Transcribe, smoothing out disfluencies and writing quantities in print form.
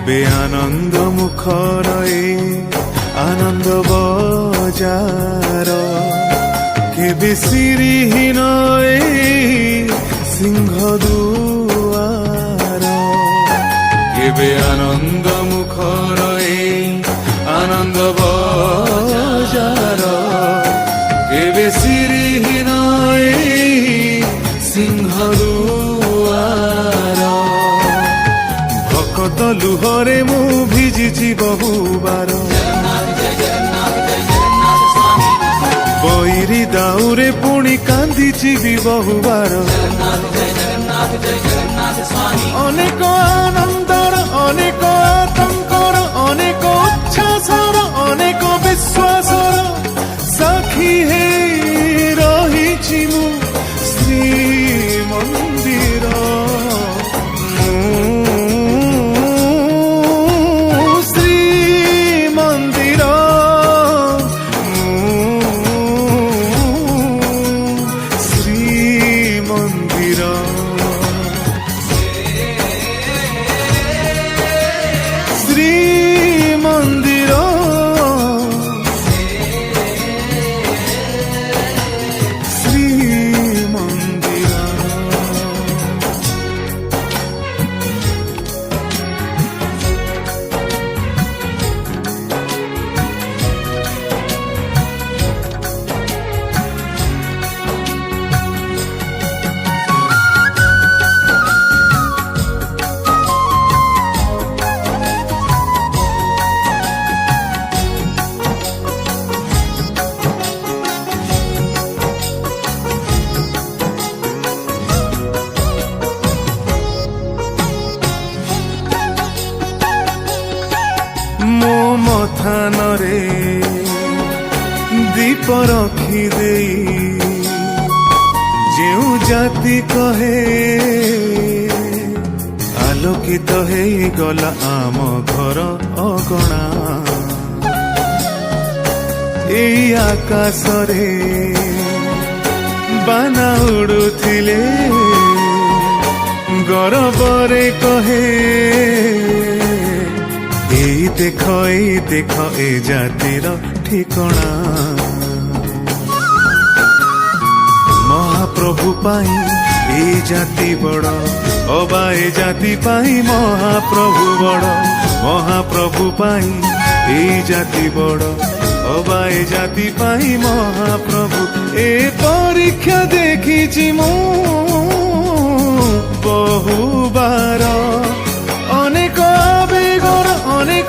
কেবে আনন্দ মুখর এই আনন্দ বজার, কেবে সিঁড়িহীন এই সিংহ দুয়ার, কেবে আনন্দ মুখর এই আনন্দ বজার, কেবে সিঁড়িহীন এই সিংহ দুয়ার। ভকত লুহরে মু ভিজিছি বহুবার, বৈরি ଦାଉରେ ପୁଣି କାନ୍ଦିଛି ବି ବହୁବାର। ଅନେକ ଆନନ୍ଦର ଅନେକ ଆତଙ୍କର ଅନେକ ଉଚ୍ଛ୍ୱାସର ଅନେକ ବିଶ୍ୱାସର ସାକ୍ଷୀ ହେଇ ରହିଛି ମୁଁ ଶ୍ରୀମନ୍ଦିର। ମୋ ମଥାନରେ ଦୀପ ରଖି ଦେଇ ଯେଉଁ ଜାତି କହେ ଆଲୋକିତ ହେଇଗଲା ଆମ ଘର ଅଗଣା। ଏଇ ଆକାଶରେ ବାନା ଉଡୁଥିଲେ ଗରବରେ କହେ এই দেখ এ জাতির ঠিকଣା। মহাপ্রভু পাই এই জাতি বড়, অবা এ জাতি পাই মহাপ্রভু বড়। মহাপ্রভু পাই এই জাতি বড়, অবা এ জাতি পাই মহাপ্রভু। এ পরীক্ষা দেখিছি মু বহুবার, অনেক আবেগর অনেক